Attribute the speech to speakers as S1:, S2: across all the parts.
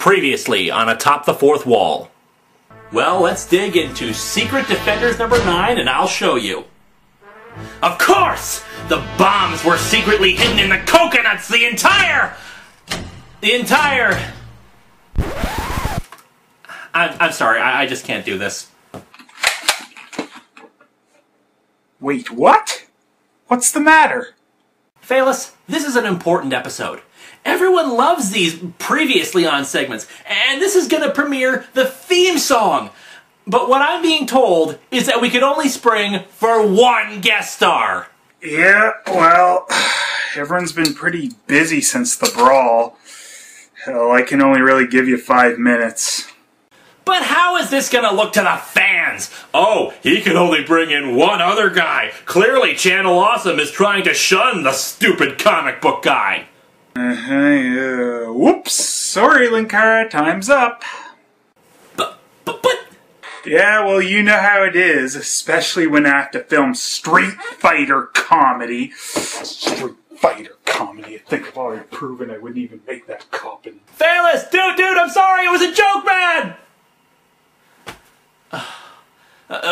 S1: Previously on Atop the Fourth Wall. Well, let's dig into Secret Defenders number 9 and I'll show you. Of course! The bombs were secretly hidden in the coconuts the entire... I'm sorry, I just can't do this.
S2: Wait, what? What's the matter?
S1: Phalis, this is an important episode. Everyone loves these previously on segments, and this is gonna premiere the theme song. But what I'm being told is that we could only spring for one guest star.
S2: Yeah, well, everyone's been pretty busy since the brawl. Hell, I can only really give you 5 minutes.
S1: But how is this gonna look to the fans? Oh, he can only bring in one other guy. Clearly Channel Awesome is trying to shun the stupid comic book guy.
S2: Whoops. Sorry, Linkara, time's up.
S1: But...
S2: Yeah, well, you know how it is, especially when I have to film Street Fighter comedy. Street Fighter comedy. I think I've already proven I wouldn't even make that copy.
S1: Phalis, dude, I'm sorry, it was a joke, man!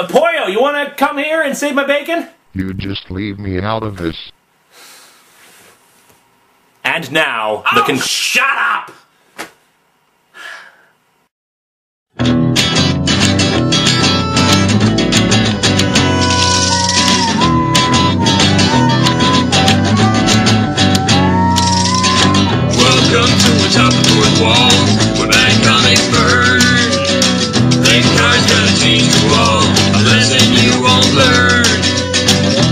S1: Pollo, you wanna come here and save my bacon?
S3: You just leave me out of this.
S1: And now, shut up!
S4: Welcome to Atop the Fourth Wall, where bad comics burn. Linkara's gonna teach you all a lesson you won't learn.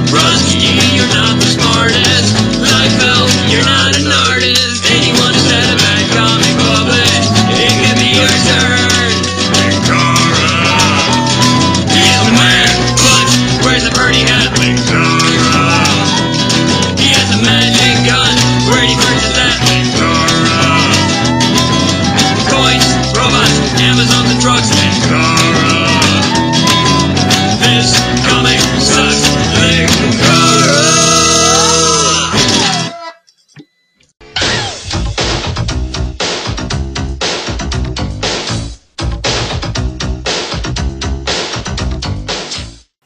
S4: Rusty, you're not the smartest. Lovhaug, you're not an artist. Anyone who's had a bad comic published, it can be your turn. Linkara, he's the man, but where's the birdie hat? Linkara, he has a magic gun. Where do you purchase that? Linkara, coins, robots, Amazon, the drugs. Linkara, this comic sucks. Linkara.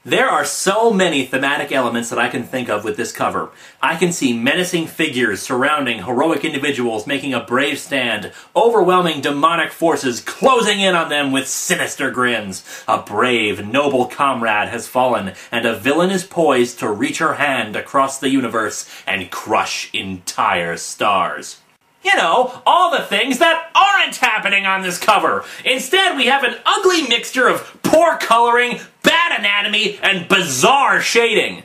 S1: There are so many thematic elements that I can think of with this cover. I can see menacing figures surrounding heroic individuals making a brave stand, overwhelming demonic forces closing in on them with sinister grins. A brave, noble comrade has fallen, and a villain is poised to reach her hand across the universe and crush entire stars. You know, all the things that aren't happening on this cover. Instead, we have an ugly mixture of poor coloring, bad anatomy, and bizarre shading.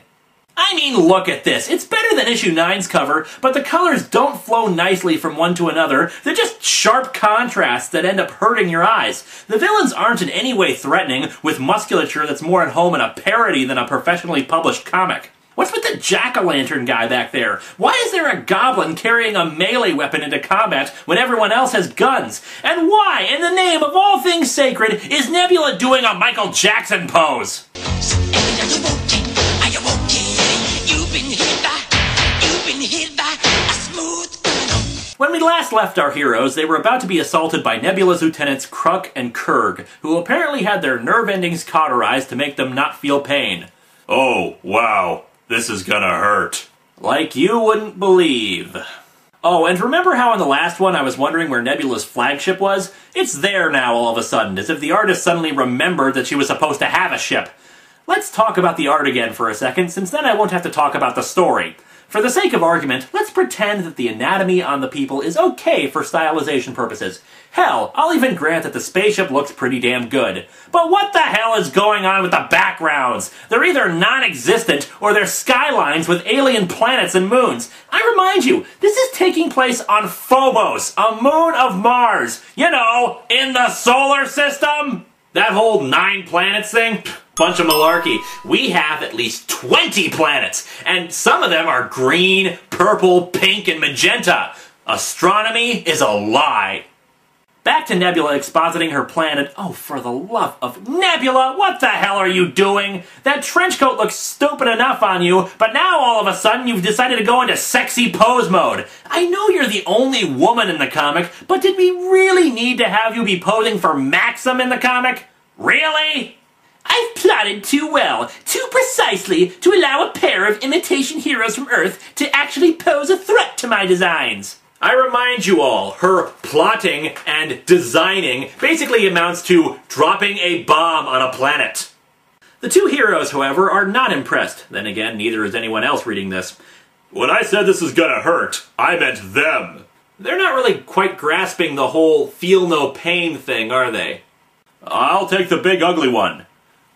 S1: I mean, look at this. It's better than issue 9's cover, but the colors don't flow nicely from one to another. They're just sharp contrasts that end up hurting your eyes. The villains aren't in any way threatening, with musculature that's more at home in a parody than a professionally published comic. What's with the jack-o'-lantern guy back there? Why is there a goblin carrying a melee weapon into combat when everyone else has guns? And why, in the name of all things sacred, is Nebula doing a Michael Jackson pose? When we last left our heroes, they were about to be assaulted by Nebula's lieutenants Kruk and Kurg, who apparently had their nerve endings cauterized to make them not feel pain. Oh, wow. This is gonna hurt. Like you wouldn't believe. Oh, and remember how in the last one I was wondering where Nebula's flagship was? It's there now all of a sudden, as if the artist suddenly remembered that she was supposed to have a ship. Let's talk about the art again for a second, since then I won't have to talk about the story. For the sake of argument, let's pretend that the anatomy on the people is okay for stylization purposes. Hell, I'll even grant that the spaceship looks pretty damn good. But what the hell is going on with the backgrounds? They're either non-existent, or they're skylines with alien planets and moons. I remind you, this is taking place on Phobos, a moon of Mars. You know, in the solar system. That whole 9 planets thing? Bunch of malarkey. We have at least 20 planets, and some of them are green, purple, pink, and magenta. Astronomy is a lie. Back to Nebula expositing her plan, and oh, for the love of Nebula, what the hell are you doing? That trench coat looks stupid enough on you, but now all of a sudden you've decided to go into sexy pose mode. I know you're the only woman in the comic, but did we really need to have you be posing for Maxim in the comic? Really? I've plotted too well, too precisely, to allow a pair of imitation heroes from Earth to actually pose a threat to my designs. I remind you all, her plotting and designing basically amounts to dropping a bomb on a planet. The two heroes, however, are not impressed. Then again, neither is anyone else reading this. When I said this was gonna hurt, I meant them. They're not really quite grasping the whole feel no pain thing, are they? I'll take the big ugly one.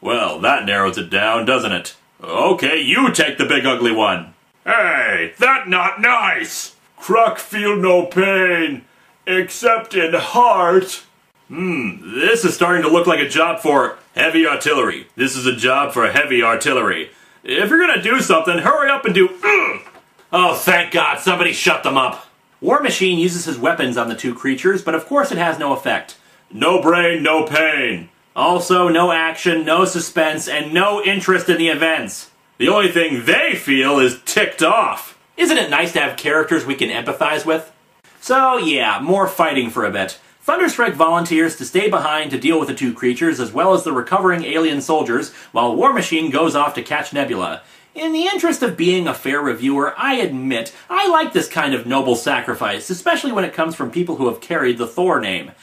S1: Well, that narrows it down, doesn't it? Okay, you take the big ugly one. Hey, that's not nice! Croc feel no pain, except in heart. This is starting to look like a job for heavy artillery. This is a job for heavy artillery. If you're gonna do something, hurry up and do Oh, thank God, somebody shut them up. War Machine uses his weapons on the two creatures, but of course it has no effect. No brain, no pain. Also, no action, no suspense, and no interest in the events. The only thing they feel is ticked off. Isn't it nice to have characters we can empathize with? So yeah, more fighting for a bit. Thunderstrike volunteers to stay behind to deal with the two creatures as well as the recovering alien soldiers, while War Machine goes off to catch Nebula. In the interest of being a fair reviewer, I admit I like this kind of noble sacrifice, especially when it comes from people who have carried the Thor name.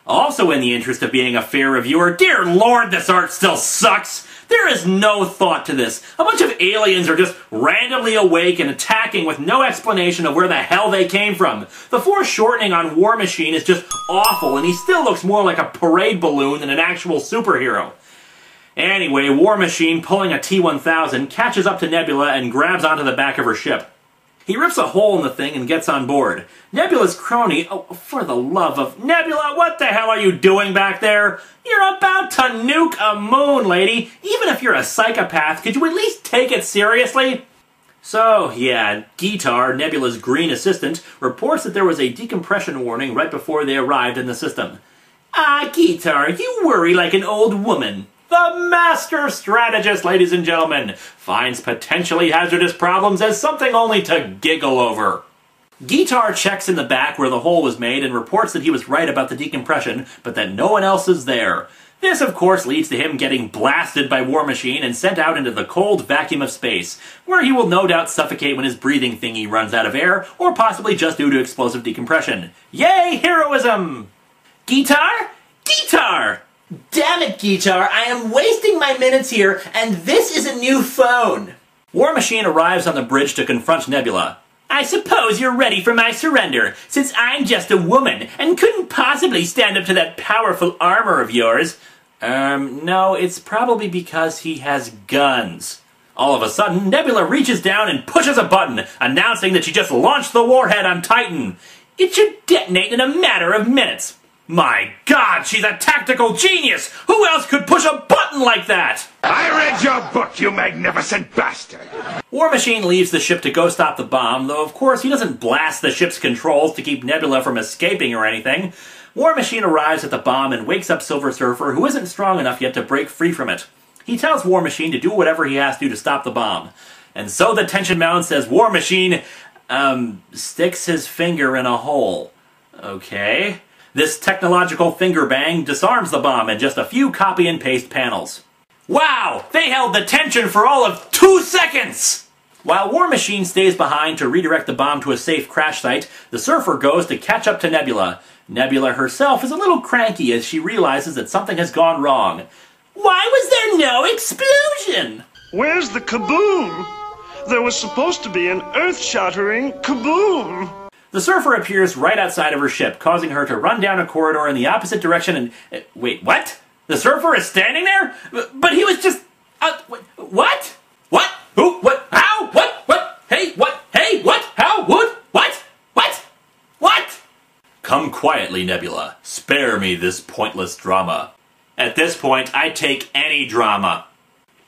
S1: Also in the interest of being a fair reviewer, dear Lord, this art still sucks! There is no thought to this. A bunch of aliens are just randomly awake and attacking with no explanation of where the hell they came from. The foreshortening on War Machine is just awful, and he still looks more like a parade balloon than an actual superhero. Anyway, War Machine, pulling a T-1000, catches up to Nebula and grabs onto the back of her ship. He rips a hole in the thing and gets on board. Nebula's crony, oh, for the love of Nebula, what the hell are you doing back there? You're about to nuke a moon, lady. Even if you're a psychopath, could you at least take it seriously? So, yeah, Guitar, Nebula's green assistant, reports that there was a decompression warning right before they arrived in the system. Ah, Guitar, you worry like an old woman. The master strategist, ladies and gentlemen, finds potentially hazardous problems as something only to giggle over. Guitar checks in the back where the hole was made and reports that he was right about the decompression, but that no one else is there. This, of course, leads to him getting blasted by War Machine and sent out into the cold vacuum of space, where he will no doubt suffocate when his breathing thingy runs out of air, or possibly just due to explosive decompression. Yay, heroism! Guitar? Guitar! Damn it, Guitar, I am wasting my minutes here, and this is a new phone! War Machine arrives on the bridge to confront Nebula. I suppose you're ready for my surrender, since I'm just a woman, and couldn't possibly stand up to that powerful armor of yours. No, it's probably because he has guns. All of a sudden, Nebula reaches down and pushes a button, announcing that she just launched the warhead on Titan. It should detonate in a matter of minutes. My God, she's a tactical genius! Who else could push a button like that?
S5: I read your book, you magnificent bastard!
S1: War Machine leaves the ship to go stop the bomb, though of course he doesn't blast the ship's controls to keep Nebula from escaping or anything. War Machine arrives at the bomb and wakes up Silver Surfer, who isn't strong enough yet to break free from it. He tells War Machine to do whatever he has to stop the bomb. And so the tension mounts as War Machine, sticks his finger in a hole. Okay. This technological finger bang disarms the bomb in just a few copy and paste panels. Wow! They held the tension for all of 2 seconds! While War Machine stays behind to redirect the bomb to a safe crash site, the Surfer goes to catch up to Nebula. Nebula herself is a little cranky as she realizes that something has gone wrong. Why was there no explosion?
S6: Where's the kaboom? There was supposed to be an earth-shattering kaboom.
S1: The Surfer appears right outside of her ship, causing her to run down a corridor in the opposite direction and... wait, what? The Surfer is standing there? But he was just... what? What? Who? What? How? What? Hey, what? Hey, what? How? What? What? What? What? Come quietly, Nebula. Spare me this pointless drama. At this point, I take any drama.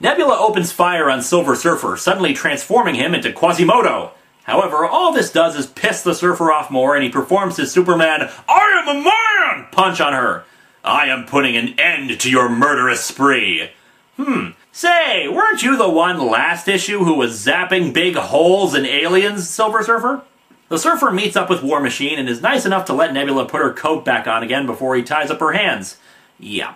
S1: Nebula opens fire on Silver Surfer, suddenly transforming him into Quasimodo. However, all this does is piss the Surfer off more, and he performs his Superman, I am a man! punch on her. I am putting an end to your murderous spree. Say, weren't you the one last issue who was zapping big holes in aliens, Silver Surfer? The Surfer meets up with War Machine and is nice enough to let Nebula put her coat back on again before he ties up her hands. Yeah.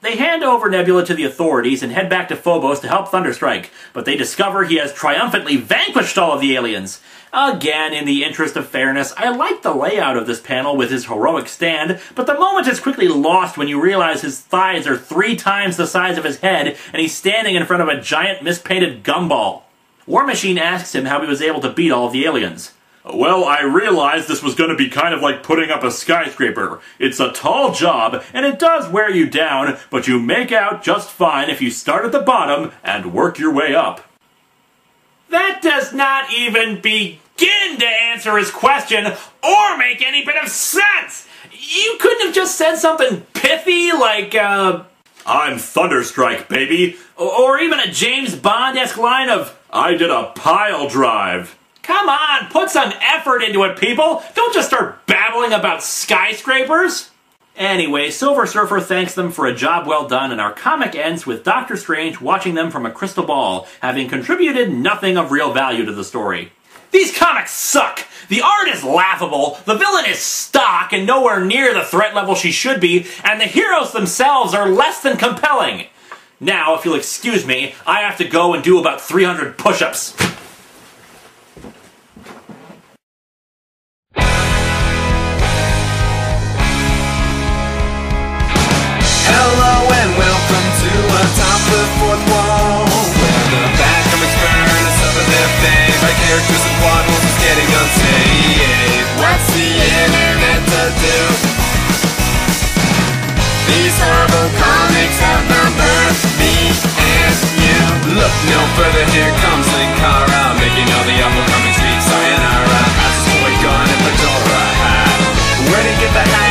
S1: They hand over Nebula to the authorities and head back to Phobos to help Thunderstrike, but they discover he has triumphantly vanquished all of the aliens. Again, in the interest of fairness, I like the layout of this panel with his heroic stand, but the moment is quickly lost when you realize his thighs are 3 times the size of his head and he's standing in front of a giant mispainted gumball. War Machine asks him how he was able to beat all of the aliens. Well, I realized this was going to be kind of like putting up a skyscraper. It's a tall job, and it does wear you down, but you make out just fine if you start at the bottom and work your way up. That does not even begin to answer his question or make any bit of sense! You couldn't have just said something pithy like, I'm Thunderstrike, baby. Or even a James Bond-esque line of, I did a pile drive. Come on, put some effort into it, people! Don't just start babbling about skyscrapers! Anyway, Silver Surfer thanks them for a job well done, and our comic ends with Doctor Strange watching them from a crystal ball, having contributed nothing of real value to the story. These comics suck! The art is laughable, the villain is stock and nowhere near the threat level she should be, and the heroes themselves are less than compelling. Now, if you'll excuse me, I have to go and do about 300 push-ups.
S7: Hello and welcome to Atop the Fourth Wall, where the bad comics burn and suffer their fate by characters and plot holes getting unsaved. What's the internet to do? These horrible comics outnumber me and you. Look no further, here comes Linkara, making all the awful comics speak sayonara. Has a toy gun and fedora hat. Where'd he get the hat?